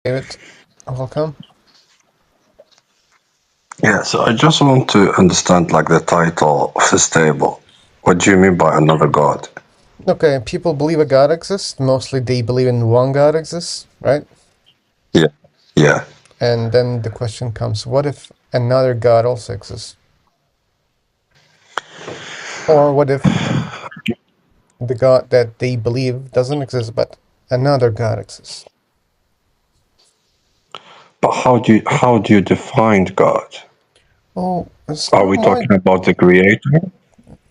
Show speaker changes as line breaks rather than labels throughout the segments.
David, welcome.
Yeah, so I just want to understand like the title of this table. What do you mean by another God?
Okay, people believe a God exists. Mostly they believe in one God exists, right?
Yeah. Yeah.
And then the question comes, what if another God also exists? Or what if the God that they believe doesn't exist, but another God exists?
But how do you define God?
Oh, it's
Are
not
we
my
talking about the creator?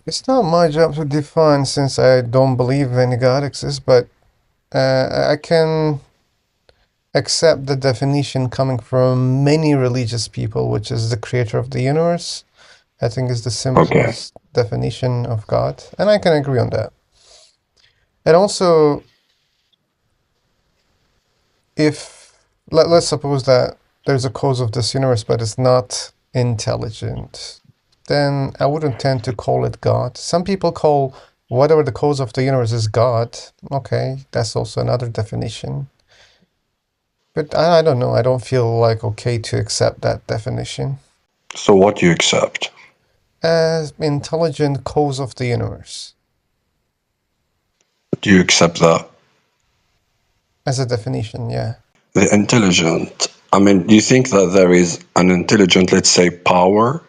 it's not my job to define since I don't believe any God exists, but I can accept the definition coming from many religious people, which is the creator of the universe. I think is the
Okay.
simplest definition of God, and I can agree on that. And also, if let's suppose that there's a cause of this universe, but it's not intelligent, then I wouldn't tend to call it God. Some people call whatever the cause of the universe is God. Okay, that's also another definition. But I don't know. I don't feel like okay to accept that definition
So what do you accept?
as intelligent cause of the universe
Do you accept that?
as a definition. Yeah.
The intelligent. I mean, do you think that there is an intelligent, let's say, power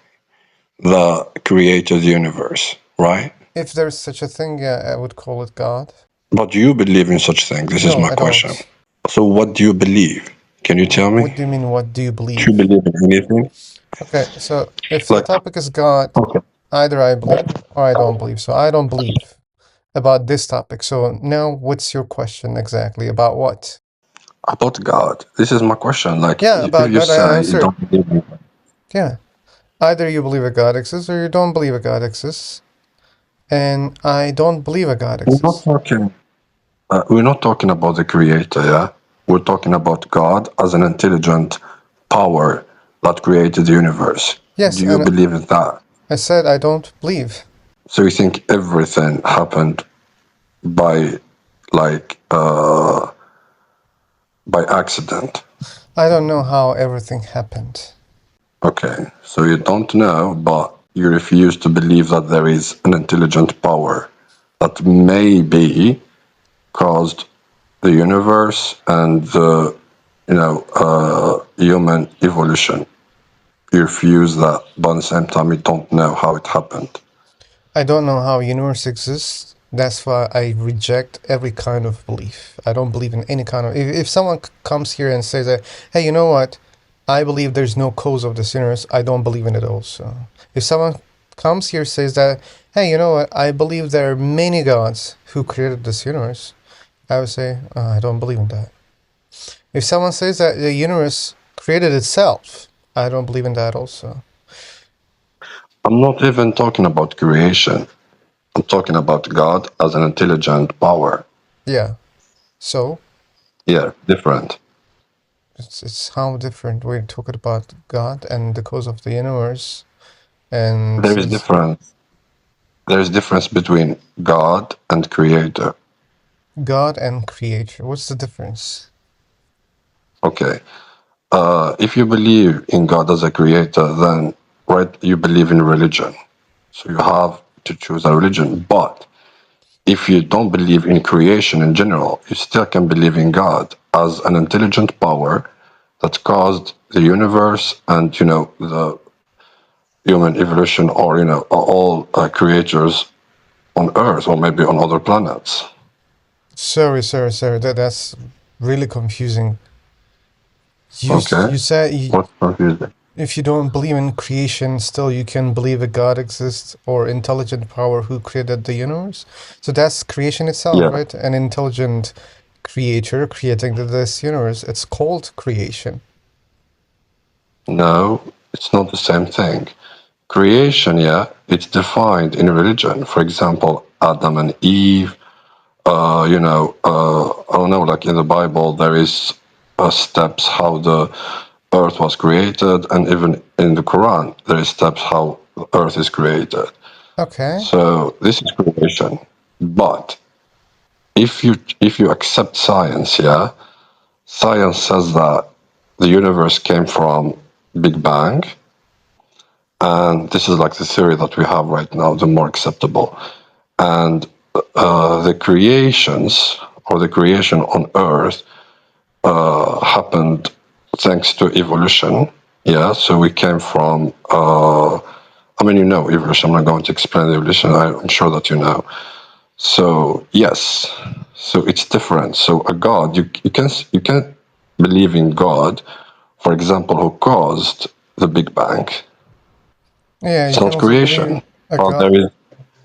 that created the universe, right?
If there's such a thing, yeah, I would call it God.
But do you believe in such thing? This is
No,
my
I
question.
don't.
So what do you believe? Can you tell me?
What do you mean, what do you
Do you
believe?
believe in anything?
Okay, so if the
Like,
topic is God,
okay.
either I believe or I don't believe. So I don't believe about this topic. So now what's your question exactly? About what?
About God. This is my question. Like,
Yeah,
if
about
you
God, I
say you
answered.
don't believe in God,
Yeah. Either you believe a God exists or you don't believe a God exists. And I don't believe a God
we're not
exists.
talking. We're not talking about the Creator. Yeah, we're talking about God as an intelligent power that created the universe.
Yes,
Do you
and
believe in that?
I said I don't believe.
So you think everything happened by, like, by accident?
I don't know how everything happened.
Okay, so you don't know, but you refuse to believe that there is an intelligent power that maybe caused the universe and the human evolution. You refuse that, but at the same time you don't know how it happened.
I don't know how universe exists. That's why I reject every kind of belief. I don't believe in any kind of. If someone comes here and says that, hey, you know what? I believe there's no cause of this universe. I don't believe in it also. If someone comes here and says that, hey, you know what? I believe there are many gods who created this universe. I would say, I don't believe in that. If someone says that the universe created itself, I don't believe in that also.
I'm not even talking about creation. I'm talking about God as an intelligent power.
Yeah. So
Yeah, different.
it's how different we're talking about God and the cause of the universe. And
There is
since
difference. There is difference between God and creator.
God and creator, what's the difference?
Okay. If you believe in God as a creator, then right, you believe in religion. So you have to choose a religion. But if you don't believe in creation in general, you still can believe in God as an intelligent power that caused the universe and the human evolution, or all creatures on Earth or maybe on other planets.
Sorry. That's really confusing.
Okay,
You said
what's confusing?
if you don't believe in creation, still you can believe a God exists or intelligent power who created the universe. So that's creation itself,
Yeah,
right? An intelligent creator creating this universe. It's called creation.
no, it's not the same thing. Creation, yeah, it's defined in religion. For example, Adam and Eve. I don't know, like in the Bible, there is steps how the earth was created, and even in the Quran, there is steps how the earth is created.
Okay.
So this is creation. But if you accept science, yeah, Science says that the universe came from Big Bang, and this is like the theory that we have right now, the more acceptable. And the creations or the creation on Earth happened thanks to evolution. Yeah, so we came from. I mean, you know evolution. I'm not going to explain the evolution. I'm sure that you know. So yes, so it's different. So a God, you can believe in God, for example, who caused the Big Bang.
Yeah,
It's
you can
not
also believe
creation.
a
But
God.
there is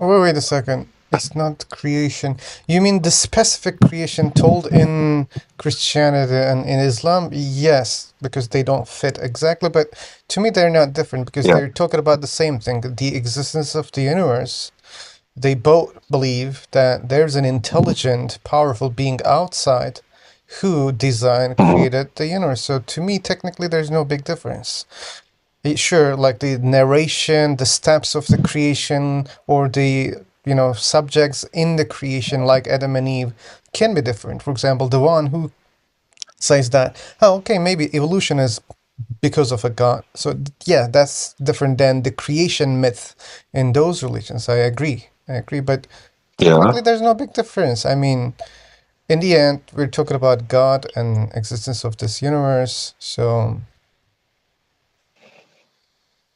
Wait a second. It's not creation. You mean the specific creation told in Christianity and in Islam? Yes, because they don't fit exactly, but to me they're not different because
yeah.
they're talking about the same thing, the existence of the universe. They both believe that there's an intelligent, powerful being outside who designed,
Mhm.
created the universe. So to me, technically, there's no big difference. Sure, like the narration, the steps of the creation, or the subjects in the creation, like Adam and Eve, can be different. For example, the one who says that, oh, okay, maybe evolution is because of a god. So yeah, that's different than the creation myth in those religions. I agree, but
Yeah.
technically, there's no big difference. I mean, in the end, we're talking about God and existence of this universe. So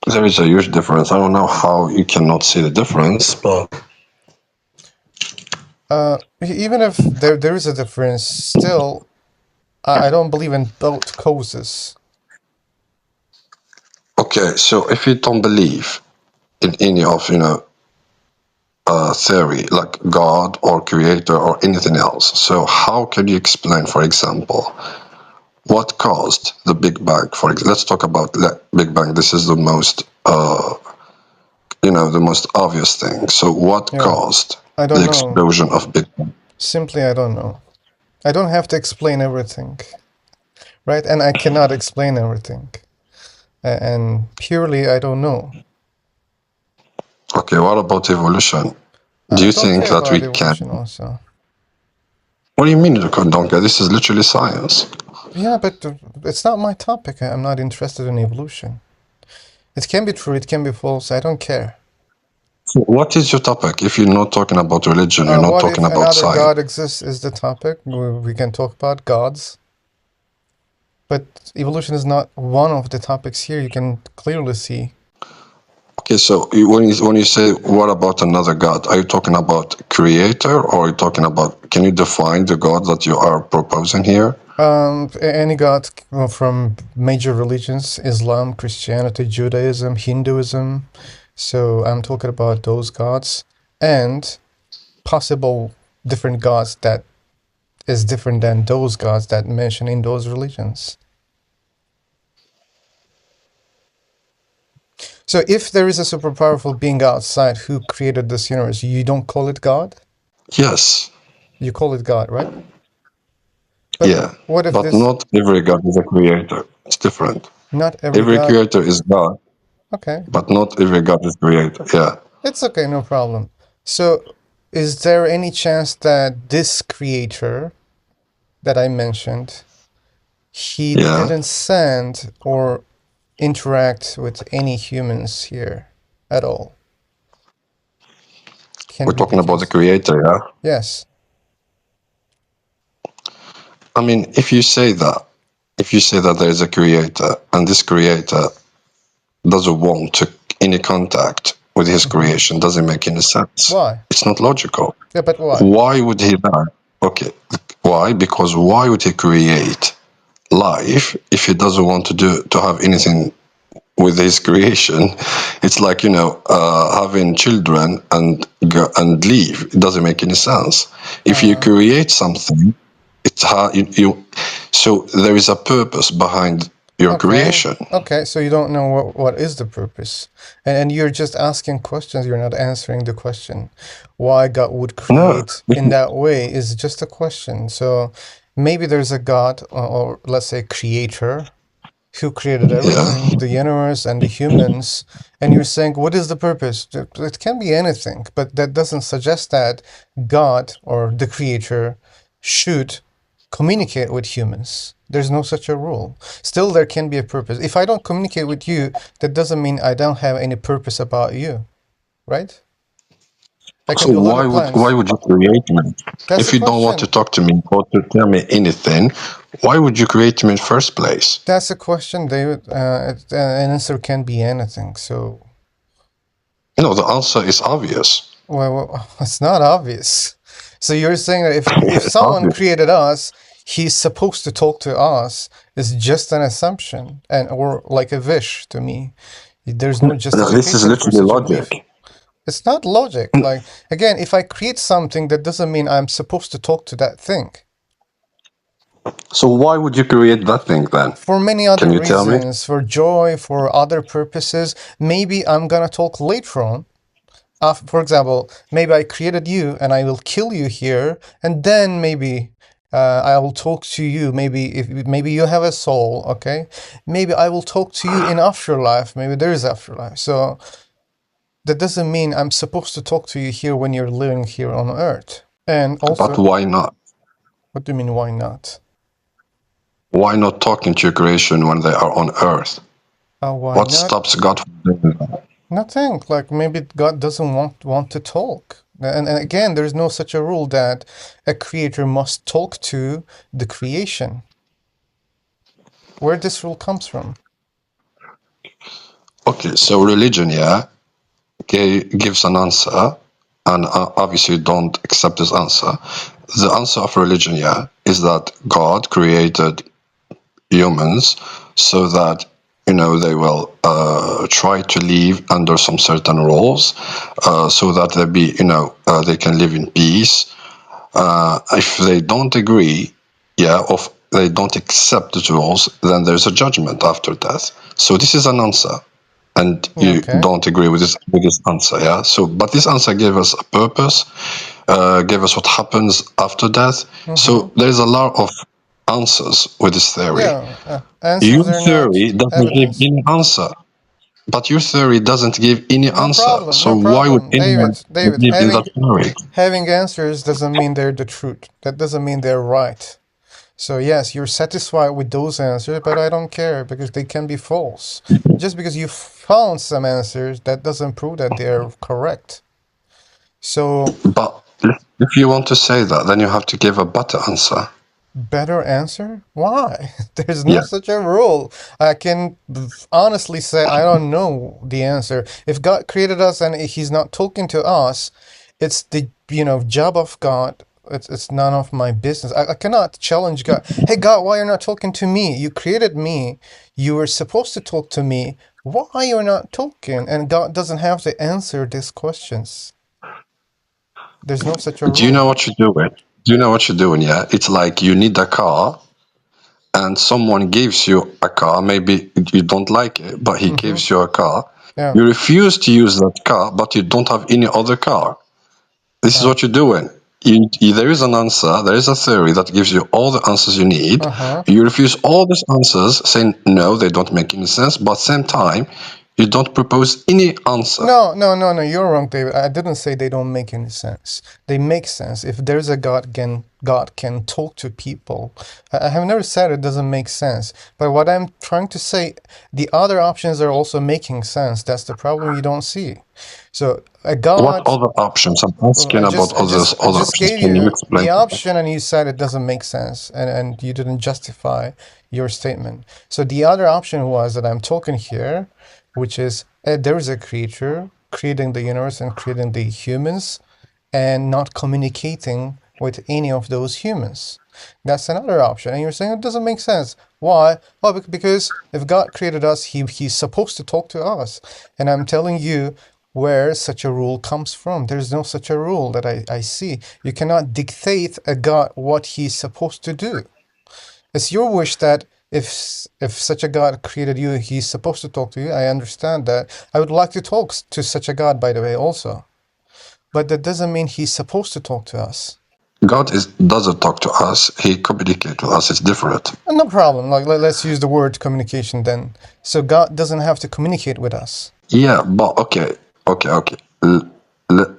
There is a huge difference. I don't know how you cannot see the difference, but
even if there is a difference, still, I don't believe in both causes.
okay. So if you don't believe in any of theory like God or Creator or anything else, so how can you explain, for example, what caused the Big Bang? Let's talk about Big Bang. This is the most the most obvious thing. So what
Yeah,
caused
I
the
don't know.
explosion of Big Bang?
Simply, I don't know. I don't have to explain everything, right? And I cannot explain everything. And purely, I don't know.
Okay, what about evolution? Do
I
you
don't
think
care
that we
about
can?
evolution also.
What do you mean, Donka? This is literally science.
Yeah, but it's not my topic. I'm not interested in evolution. It can be true, it can be false. I don't care.
So what is your topic? If you're not talking about religion, you're not
What
talking
if
about
another
science.
god exists is the topic? We can talk about gods. But evolution is not one of the topics here. You can clearly see.
Okay, so when you say what about another God, are you talking about creator or are you talking about? Can you define the God that you are proposing here?
Any god from major religions: Islam, Christianity, Judaism, Hinduism. So I'm talking about those gods and possible different gods that is different than those gods that mention in those religions. So if there is a super powerful being outside who created this universe, you don't call it God?
Yes,
You call it God, right? But
yeah,
what if
but
this,
not every God is a creator. It's different.
not every
Every
God,
creator is God,
okay,
but not every God is creator. Yeah,
it's okay, no problem. So is there any chance that this creator that I mentioned, he
yeah.
didn't send or interact with any humans here at all?
We're
Can be the
talking about the
case.
creator. Yeah.
Yes.
I mean, if you say that there is a creator and this creator doesn't want to any contact with his
Hmm.
creation, doesn't make any sense.
Why?
It's not logical.
Yeah, but why?
Why would he die? Okay, why? Because why would he create life if he doesn't want to have anything with his creation? It's like having children and go and leave. It doesn't make any sense. If you
Uh,
create something, it's hard. So there is a purpose behind your
okay.
creation.
Okay, so you don't know what is the purpose. And you're just asking questions, you're not answering the question. Why God would
No,
create in that way is just a question. So maybe there's a God, or let's say creator, who created
yeah.
everything, the universe and the humans, and you're saying, what is the purpose? It can be anything, but that doesn't suggest that God or the creator should communicate with humans. There's no such a rule. Still, there can be a purpose. If I don't communicate with you, that doesn't mean I don't have any purpose about you, right? I can
So
do a lot of
why
plans.
would you create me?
That's
If
the
you don't want to
question.
talk to me or to tell me anything, why would you create me in first place?
That's the question, David. An answer can be anything. So,
No, the answer is obvious.
well, it's not obvious. So you're saying that if
It's
someone
obvious.
created us, he's supposed to talk to us. It's just an assumption or like a wish to me. There's no
No, this is
justification for
literally
such a
logic.
belief. It's not logic. Like, again, if I create something, that doesn't mean I'm supposed to talk to that thing.
So why would you create that thing then?
For many
Can
other
you tell me?
reasons, for joy, for other purposes. Maybe I'm gonna talk later on. For example, maybe I created you and I will kill you here, and then maybe I will talk to you. Maybe you have a soul, okay? Maybe I will talk to you in afterlife. Maybe there is afterlife. So that doesn't mean I'm supposed to talk to you here when you're living here on Earth. And
But
also,
why not?
what do you mean, why not?
Why not talking to your creation when they are on earth?
Why
What
not?
stops God from doing that?
Nothing. Like maybe God doesn't want to talk. And again, there's no such a rule that a creator must talk to the creation. Where this rule comes from?
Okay, so religion, yeah, gives an answer, and obviously you don't accept this answer. The answer of religion, yeah, is that God created humans so that they will try to live under some certain rules, so that they can live in peace. If they don't agree, yeah, or they don't accept the rules, then there's a judgment after death. So this is an answer, and
Yeah,
you
okay.
don't agree with this answer, yeah. So, but this answer gave us a purpose, gave us what happens after death. So there's a lot of answers with this theory.
Yeah,
Your
answers are not
theory doesn't give
evidence.
any answer. But your theory doesn't give any
No
answer.
problem,
So
no
why would
problem.
anyone
David,
believe in that theory?
having answers doesn't mean they're the truth. That doesn't mean they're right. So yes, you're satisfied with those answers, but I don't care because they can be false. Just because you found some answers, that doesn't prove that they're correct. So
But if you want to say that, then you have to give a better answer.
better answer? Why? There's no
Yeah.
such a rule. I can honestly say I don't know the answer. If God created us and he's not talking to us, it's the job of God. It's none of my business. I cannot challenge God. Hey God, why you're not talking to me? You created me. You were supposed to talk to me. Why you're not talking? And God doesn't have to answer these questions. There's no such a
Do you
rule.
know what you're doing? Do you know what you're doing? Yeah. It's like you need a car, and someone gives you a car. Maybe you don't like it, but he gives you a car.
Yeah.
You refuse to use that car, but you don't have any other car. This is what you're doing. There is an answer, there is a theory that gives you all the answers you need.
Uh-huh.
You refuse all these answers, saying no, they don't make any sense, but at the same time, you don't propose any answer.
No, you're wrong, David. I didn't say they don't make any sense. They make sense. If there's a God can talk to people. I have never said it doesn't make sense. But what I'm trying to say, the other options are also making sense. That's the problem you don't see. So a
What
God,
other options? I'm asking about
I
others, other
just
options.
gave
Can you
you
explain?
the option and you said it doesn't make sense and you didn't justify your statement. So the other option was that I'm talking here, which is there is a creature creating the universe and creating the humans and not communicating with any of those humans. That's another option. And you're saying it doesn't make sense. Why? Well, because if God created us, he's supposed to talk to us. And I'm telling you where such a rule comes from. There's no such a rule that I see. You cannot dictate a God what he's supposed to do. It's your wish that if such a God created you, he's supposed to talk to you. I understand that. I would like to talk to such a God, by the way, also. But that doesn't mean he's supposed to talk to us.
God doesn't talk to us. He communicates with us. It's different.
No problem. Like let's use the word communication then. So God doesn't have to communicate with us.
Yeah, but okay.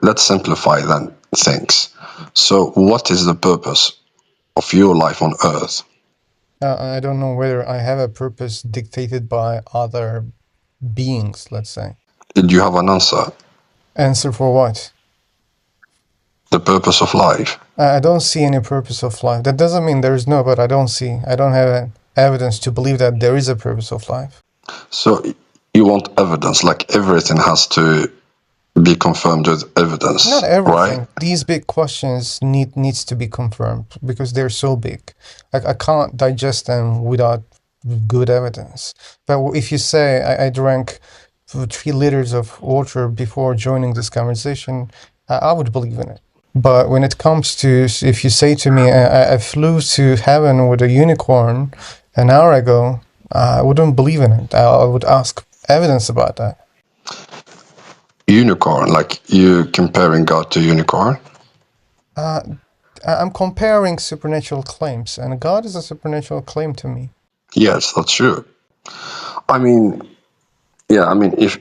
Let's simplify then things. So, what is the purpose of your life on earth?
I don't know whether I have a purpose dictated by other beings, let's say.
Did you have an answer?
Answer for what?
The purpose of life.
I don't see any purpose of life. That doesn't mean there is no, but I don't see. I don't have evidence to believe that there is a purpose of life.
So you want evidence, like everything has to be confirmed with evidence,
Not
right?
everything. These big questions needs to be confirmed because they're so big. I can't digest them without good evidence. But if you say I drank 3 liters of water before joining this conversation, I would believe in it. But when it comes to, if you say to me, I flew to heaven with a unicorn an hour ago, I wouldn't believe in it. I would ask evidence about that.
Unicorn, like you comparing God to unicorn?
I'm comparing supernatural claims, and God is a supernatural claim to me.
Yes, that's true. I mean, yeah, I mean, if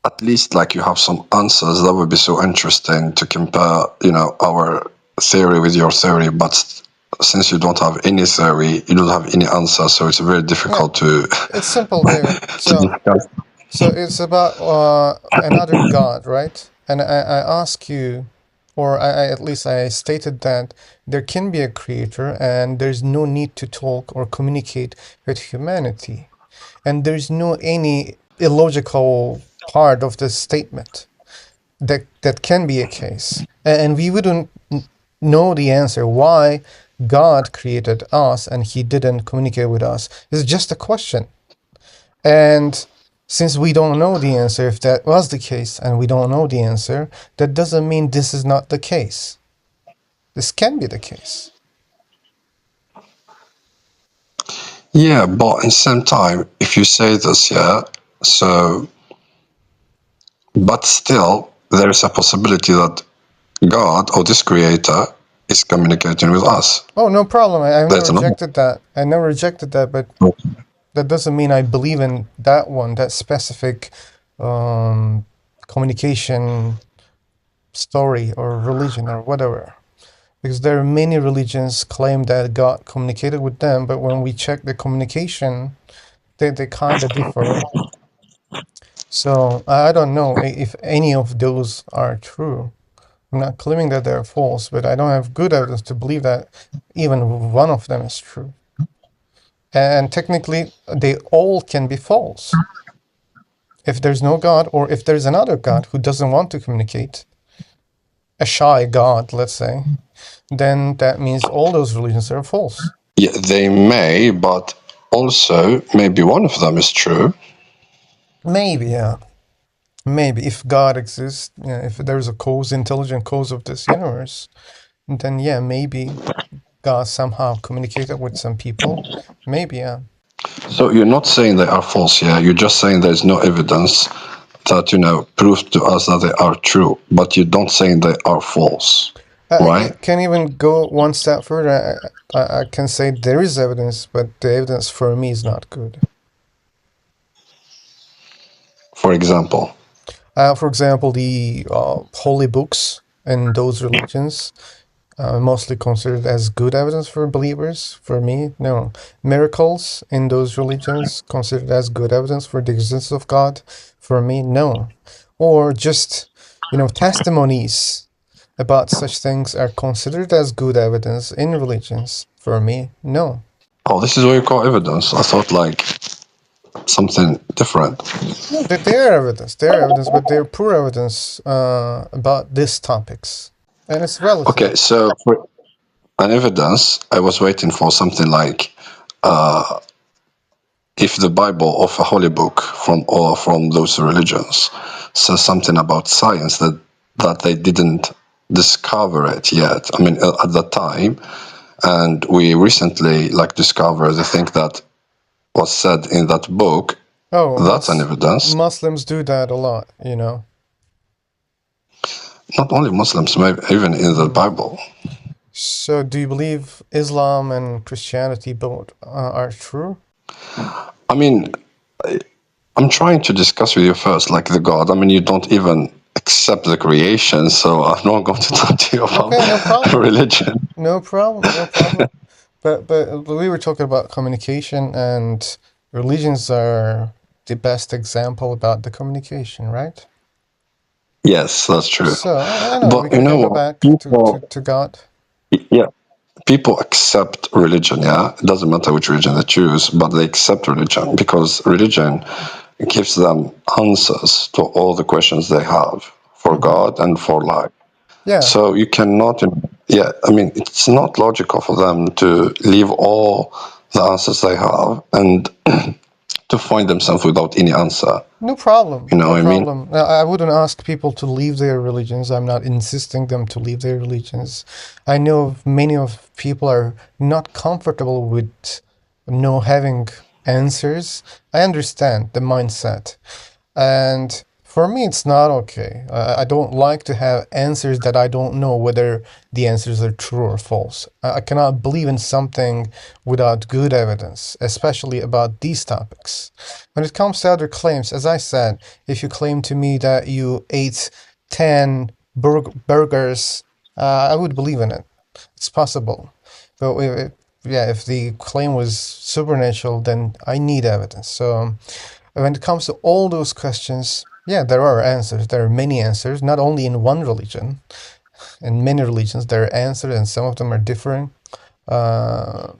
at least like you have some answers, that would be so interesting to compare, you know, our theory with your theory. But since you don't have any theory, you don't have any answer, so it's very difficult to
It's simple there.
to discuss.
So it's about another God, right? And I ask you, or at least I stated that there can be a creator and there's no need to talk or communicate with humanity. And there's no any illogical part of this statement that can be a case. And we wouldn't know the answer why God created us and he didn't communicate with us. It's just a question. And since we don't know the answer, if that was the case and we don't know the answer, that doesn't mean this is not the case. This can be the case.
Yeah, but in the same time, if you say this, yeah, so, but still, there is a possibility that God or this creator is communicating with us.
Oh, no problem. I never
That's another.
rejected that. I never rejected that, but that doesn't mean I believe in that one, that specific communication story or religion or whatever. Because there are many religions claim that God communicated with them, but when we check the communication, they kind of differ. So I don't know if any of those are true. I'm not claiming that they're false, but I don't have good evidence to believe that even one of them is true. And technically, they all can be false. If there's no God, or if there's another God who doesn't want to communicate, a shy God, let's say, then that means all those religions are false.
Yeah, they may, but also maybe one of them is true.
Maybe, yeah. Maybe if God exists, yeah, if there's a cause, intelligent cause of this universe, then yeah, maybe God somehow communicated with some people. Maybe, yeah.
So you're not saying they are false, yeah? You're just saying there's no evidence that, you know, proves to us that they are true, but you don't saying they are false, right?
I can even go one step further. I can say there is evidence, but the evidence for me is not good.
For example.
For example, the holy books in those religions, mostly considered as good evidence for believers. For me, no. Miracles in those religions considered as good evidence for the existence of God. For me, no. Or just, testimonies about such things are considered as good evidence in religions. For me, no.
Oh, this is what you call evidence. I thought like something different.
No, they're evidence. They're evidence, but they're poor evidence about these topics. And it's relative.
Okay, so for an evidence, I was waiting for something like if the Bible of a holy book from those religions says something about science that they didn't discover it yet. I mean, at that time, and we recently like discovered the thing that was said in that book.
Oh,
That's an evidence.
Muslims do that a lot,
Not only Muslims, maybe even in the Bible.
So do you believe Islam and Christianity both are true?
I mean, I'm trying to discuss with you first, like the God. I mean, you don't even accept the creation, so I'm not going to talk to you about
Okay, no problem.
religion.
No problem. No problem. But we were talking about communication, and religions are the best example about the communication, right?
Yes, that's true.
So I know
But you
we
know
can go
what?
back
People,
to God.
yeah, people accept religion. Yeah, it doesn't matter which religion they choose, but they accept religion because religion gives them answers to all the questions they have for
Hmm.
God and for life.
Yeah.
So you cannot, yeah, I mean, it's not logical for them to leave all the answers they have and to find themselves without any answer.
No problem.
You know
No
what I mean?
problem. I wouldn't ask people to leave their religions. I'm not insisting them to leave their religions. I know many of people are not comfortable with no having answers. I understand the mindset. And for me, it's not okay. I don't like to have answers that I don't know whether the answers are true or false. I cannot believe in something without good evidence, especially about these topics. When it comes to other claims, as I said, if you claim to me that you ate 10 burgers, I would believe in it. It's possible. But yeah, if the claim was supernatural, then I need evidence. So when it comes to all those questions, yeah, there are answers. There are many answers, not only in one religion. In many religions, there are answers, and some of them are different. Uh,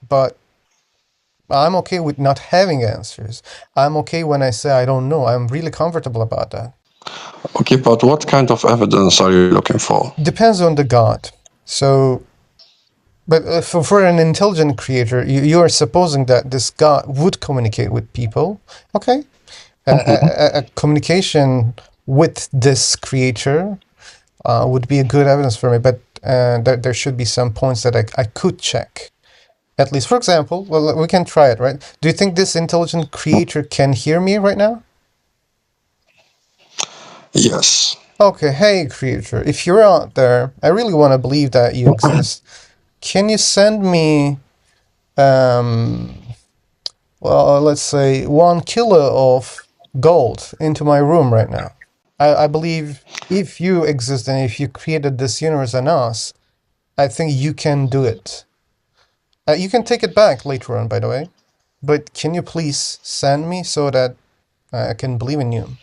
but I'm okay with not having answers. I'm okay when I say I don't know. I'm really comfortable about that.
Okay, but what kind of evidence are you looking for?
Depends on the God. So, but for an intelligent creator, you are supposing that this God would communicate with people. Okay, a communication with this creator would be a good evidence for me, but there should be some points that I could check. At least, for example, well, we can try it, right? Do you think this intelligent creator can hear me right now?
Yes.
Okay, hey, creator, if you're out there, I really want to believe that you exist. Can you send me, um, well, let's say 1 kilo of gold into my room right now? I believe if you exist and if you created this universe and us, I think you can do it. You can take it back later on, by the way. But can you please send me so that I can believe in you?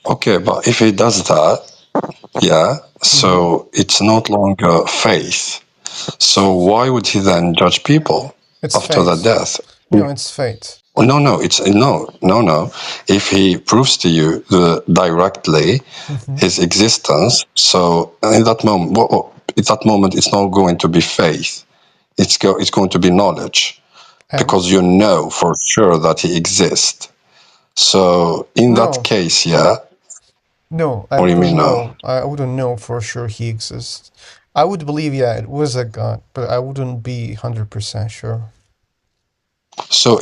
Okay, but if he does that, yeah,
Hmm.
so it's not longer faith. So why would he then judge people
It's
after the
fate.
death?
No, it's fate.
Oh, no, no, it's no. If he proves to you directly
Hmm.
his existence, so in that moment, at that moment, it's not going to be faith. It's going to be knowledge
And
because you know for sure that he exists. So in that
no,
case, yeah.
no, I
What do you
wouldn't
mean no?
know. I wouldn't know for sure he exists. I would believe, yeah, it was a god, but I wouldn't be 100% sure.
So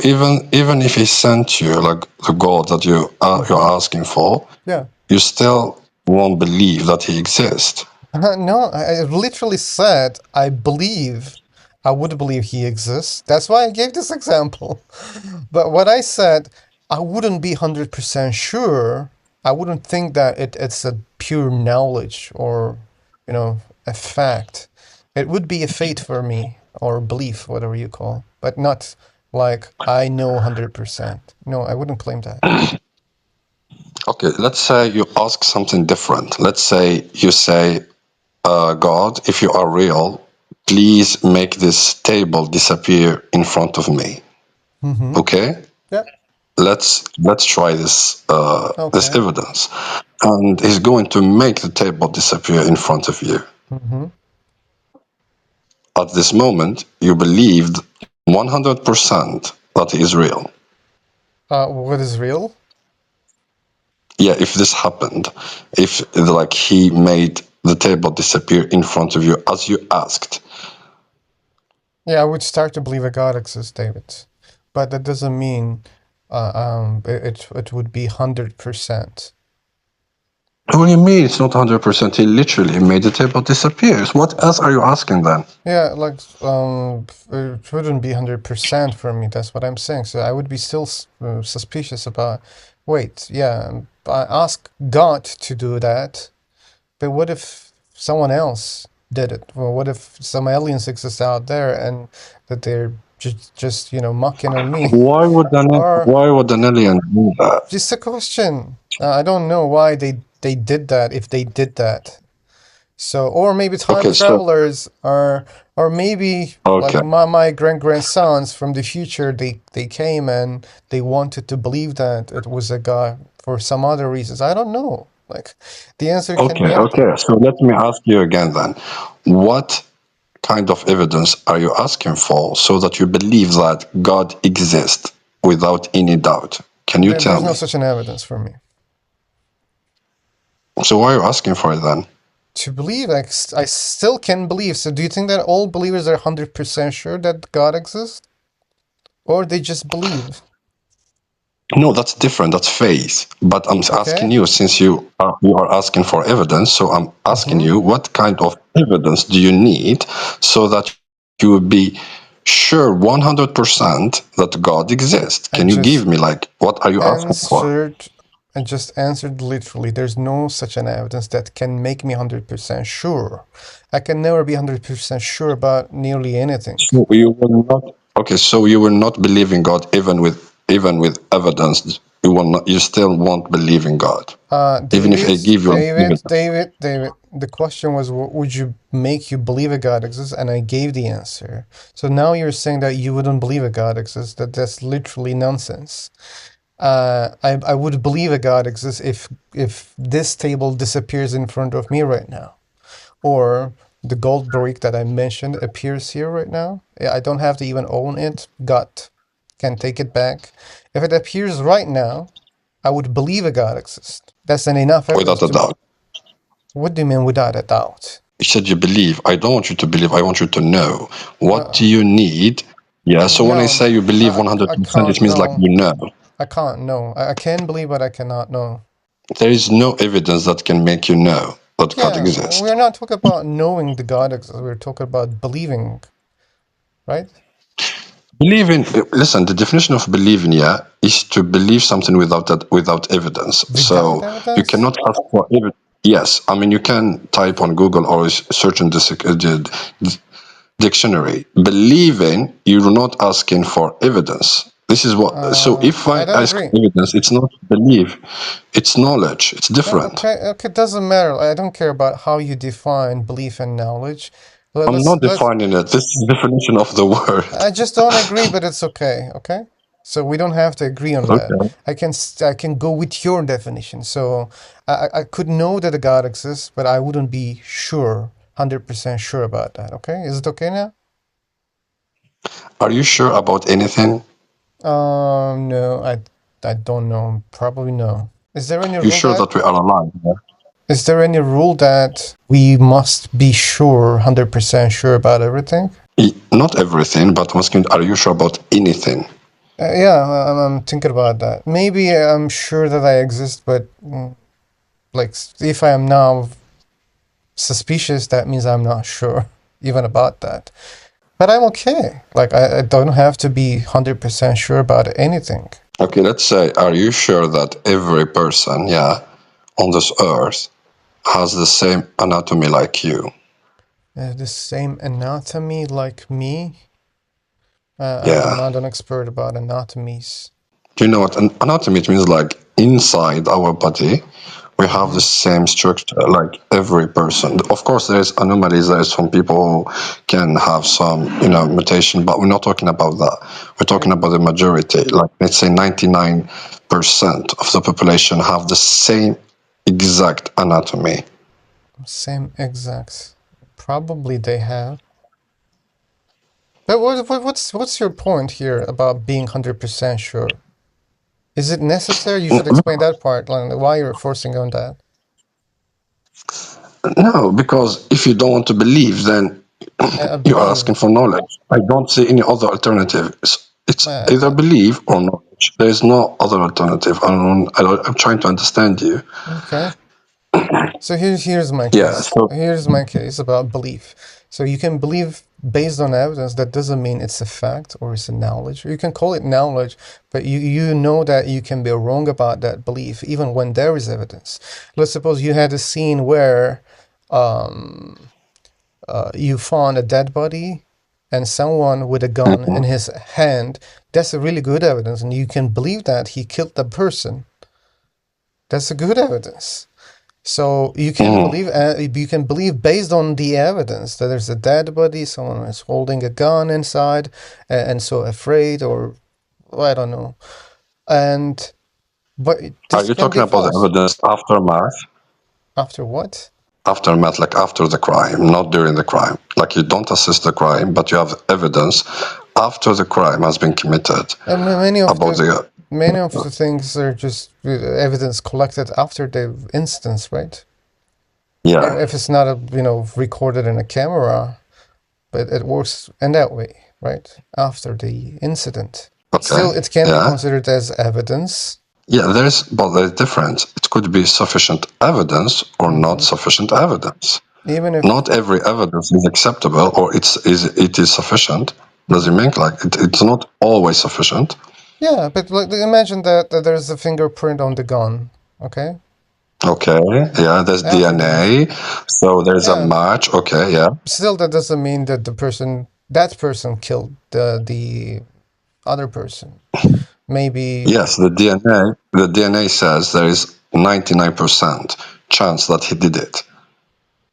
even if he sent you like the God that
Hmm.
you're asking for,
Yeah.
you still won't believe that he exists.
No, I literally said I believe. I would believe he exists. That's why I gave this example. But what I said, I wouldn't be 100% sure. I wouldn't think that it's a pure knowledge or, a fact. It would be a fate for me or belief, whatever you call, but not like I know 100%. No, I wouldn't claim that.
Okay, let's say you ask something different. Let's say you say, God, if you are real, please make this table disappear in front of me.
Mm-hmm.
Okay?
Yeah.
Let's try this
Okay.
evidence. And he's going to make the table disappear in front of you.
Mm-hmm.
At this moment, you believed 100% that he is real.
What is real?
Yeah, if this happened, if like he made the table disappear in front of you as you asked.
Yeah, I would start to believe a God exists, David. But that doesn't mean it would be 100%.
What do you mean it's not 100%? He literally made the table disappear. What else are you asking then?
Yeah, like it wouldn't be 100% for me. That's what I'm saying. So I would be still suspicious about. Wait, yeah. I ask God to do that, but what if someone else did it? Well, what if some aliens exist out there and that they're just mucking on me? Or
Why would an alien do that?
just a question. I don't know why they did that if they did that. So, or maybe time
Okay, so
travelers are, or maybe like
okay,
my grandsons from the future, they came and they wanted to believe that it was a god for some other reasons. I don't know. Like, the answer can be anything.
okay. So let me ask you again then. What kind of evidence are you asking for so that you believe that God exists without any doubt? Can you tell
There's no
me?
such an evidence for me
So why are you asking for it then?
to believe. Like, I still can believe. So, do you think that all believers are 100% sure that God exists, or they just believe?
No, that's different. That's faith. But I'm asking
Okay.
you, since you are asking for evidence, so I'm asking
Mm-hmm.
you, what kind of evidence do you need so that you will be sure 100% that God exists?
I
Can you give
just
me like what are you asking for?
answered I just answered literally. There's no such an evidence that can make me 100% sure. I can never be 100% sure about nearly anything.
So you will not. Okay, so you will not believe in God even with evidence. You will not. You still won't believe in God, even if I
David,
give you
David,
evidence.
David, David. The question was, what would you make you believe a God exists? And I gave the answer. So now you're saying that you wouldn't believe a God exists. That's literally nonsense. I would believe a God exists if this table disappears in front of me right now, or the gold brick that I mentioned appears here right now. I don't have to even own it. God can take it back. If it appears right now, I would believe a God exists. That's an enough evidence
Without a
to.
doubt.
What do you mean without a doubt?
You said you believe. I don't want you to believe. I want you to know. What do
Uh,
you need? Yeah. So when I say
no,
you believe
I
100%,
can't
it means like
know.
you know.
I can't know. I can believe, but I cannot know.
There is no evidence that can make you know that God
Yeah,
exists.
we're not talking about knowing the God exists. We're talking about believing, right?
Believing. Listen. The definition of believing, yeah, is to believe something without evidence.
Without
So you
evidence?
cannot ask for evidence. Yes, I mean you can type on Google or search in the dictionary. Believing, you're not asking for evidence. This is what. So if
I
I
don't
ask
agree.
evidence, it's not belief, it's knowledge. It's different.
Okay, okay, doesn't matter. I don't care about how you define belief and knowledge.
I'm not
Let's.
defining it. This is the definition of the word.
I just don't agree, but it's okay. Okay, so we don't have to agree on that.
Okay.
I can go with your definition. So I could know that a God exists, but I wouldn't be sure, 100% sure about that. Okay, is it okay now?
Are you sure about anything?
No, I don't know. Probably no. Is there any
You
rule
sure
that
that we are alive? Yeah?
Is there any rule that we must be sure, 100% sure about everything?
Not everything, but I'm asking, are you sure about anything?
Yeah, I'm thinking about that. Maybe I'm sure that I exist, but like if I am now suspicious, that means I'm not sure even about that. But I'm okay. Like I don't have to be 100% sure about anything.
Okay, let's say, are you sure that every person, yeah, on this earth has the same anatomy like you?
The same anatomy like me. I'm
Yeah.
not an expert about anatomies.
Do you know what an anatomy? It means like inside our body, we have the
Mm-hmm.
same structure like every person. Of course, there's anomalies. There's some people who can have some, mutation, but we're not talking about that. We're talking about the majority. Like let's say 99% of the population have the same exact anatomy.
Same exact. Probably they have. But what's your point here about being 100% sure? Is it necessary? You should explain that part, like why you're forcing on that.
No, because if you don't want to believe, then
I
you are asking
believe.
for knowledge. I don't see any other alternative. It's either
Uh,
believe or knowledge. There is no other alternative. I'm trying to understand you.
okay. So here's my
Yeah.
case.
So
Here's my case about belief. So you can believe based on evidence. That doesn't mean it's a fact or it's a knowledge. You can call it knowledge, but you know that you can be wrong about that belief even when there is evidence. Let's suppose you had a scene where you found a dead body and someone with a gun in his hand. That's a really good evidence, and you can believe that he killed the person. That's a good evidence. So you can believe based on the evidence that there's a dead body, someone is holding a gun inside, and so afraid, or I don't know. But
Are
this
you
can
talking
be
about the
false.
evidence aftermath?
After what?
Aftermath, like after the crime, not during the crime. Like you don't assist the crime, but you have evidence after the crime has been committed
Many of
about
the things are just evidence collected after the instance, right?
yeah.
If it's not recorded in a camera, but it works in that way, right? After the incident.
Okay.
Still, it can be
Yeah.
considered as evidence.
Yeah, there's difference. It could be sufficient evidence or not sufficient evidence.
Even if
Not every evidence is acceptable or it is sufficient. Does it mean like it's not always sufficient?
yeah, but like, imagine that there's a fingerprint on the gun, okay?
Okay, yeah, there's
After the
DNA, so there's a
yeah,
match. Okay, yeah.
still that doesn't mean that that person killed the other person. Maybe
Yes, the DNA says there is 99% chance that he did it.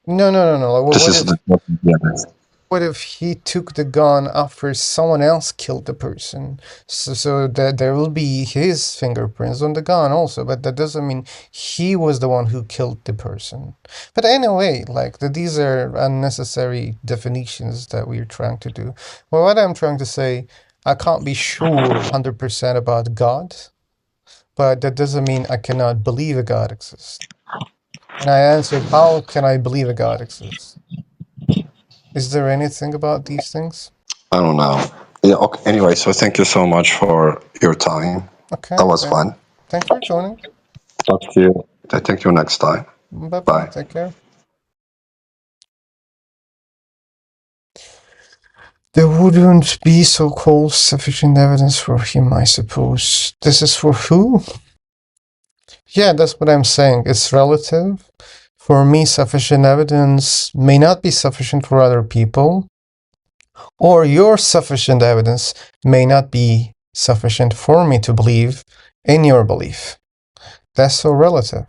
no. Like,
This is the DNA.
what if he took the gun after someone else killed the person? So that there will be his fingerprints on the gun also, but that doesn't mean he was the one who killed the person. But anyway, like these are unnecessary definitions that we're trying to do. Well, what I'm trying to say, I can't be sure 100% about God, but that doesn't mean I cannot believe a God exists. And I answered, how can I believe a God exists? Is there anything about these things?
I don't know. Yeah. Okay. Anyway, so thank you so much for your time.
Okay.
That was fun.
Thanks for joining.
Talk to you. I think you next time.
Bye-bye.
Bye.
Take care. There wouldn't be so-called sufficient evidence for him, I suppose. This is for who? Yeah, that's what I'm saying. It's relative. For me, sufficient evidence may not be sufficient for other people, or your sufficient evidence may not be sufficient for me to believe in your belief. That's so relative.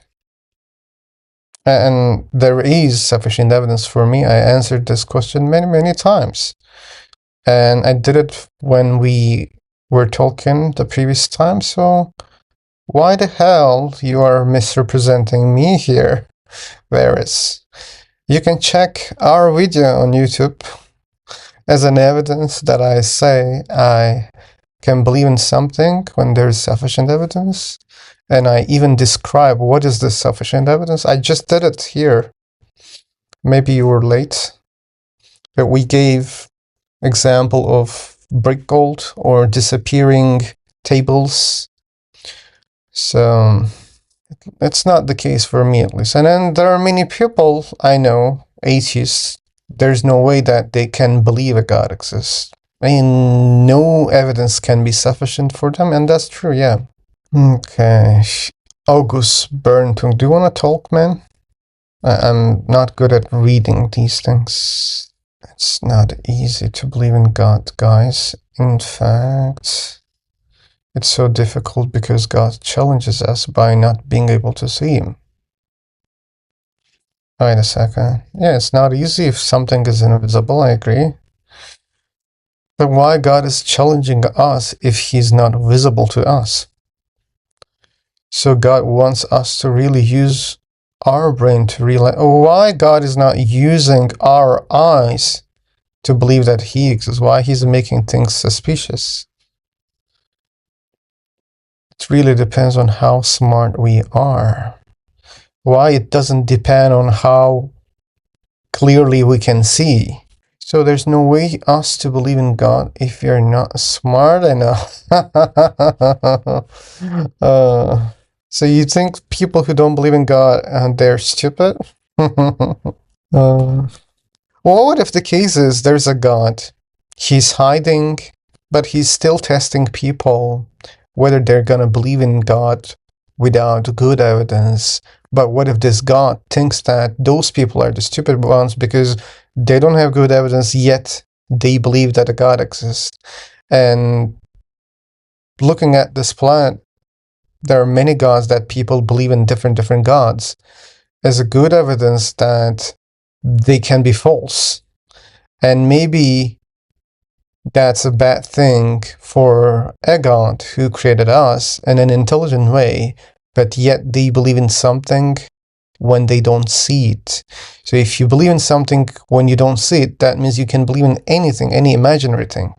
And there is sufficient evidence for me. I answered this question many, many times. And I did it when we were talking the previous time, so why the hell you are misrepresenting me here, Varys? You can check our video on YouTube as an evidence that I say I can believe in something when there's sufficient evidence. And I even describe what is this sufficient evidence. I just did it here. Maybe you were late, but we gave example of brick gold or disappearing tables. So it's not the case for me, at least. And then there are many people I know, atheists, there's no way that they can believe a God exists. I mean, no evidence can be sufficient for them, and that's true, yeah. Okay. August Burntung, do you want to talk, man? I'm not good at reading these things. It's not easy to believe in God, guys. In fact, it's so difficult because God challenges us by not being able to see Him. Wait a second. Yeah, it's not easy if something is invisible, I agree. But why God is challenging us if He's not visible to us? So God wants us to really use our brain to realize why God is not using our eyes to believe that He exists, why He's making things suspicious. It really depends on how smart we are. Why it doesn't depend on how clearly we can see. So there's no way us to believe in God if you're not smart enough. So you think people who don't believe in God, they're stupid? Well, what if the case is there's a God, he's hiding, but he's still testing people whether they're gonna believe in God without good evidence. But what if this God thinks that those people are the stupid ones because they don't have good evidence, yet they believe that a God exists? And looking at this planet, there are many gods that people believe in different gods as a good evidence that they can be false. And maybe that's a bad thing for a God who created us in an intelligent way, but yet they believe in something when they don't see it. So if you believe in something when you don't see it, that means you can believe in anything, any imaginary thing.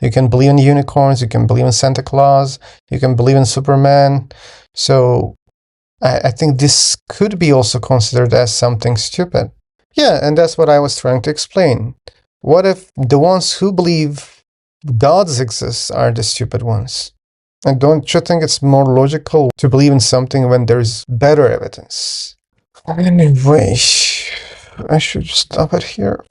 You can believe in unicorns, you can believe in Santa Claus, you can believe in Superman. So I think this could be also considered as something stupid. Yeah, and that's what I was trying to explain. What if the ones who believe gods exist are the stupid ones? And don't you think it's more logical to believe in something when there's better evidence? Anyway, I should stop it here.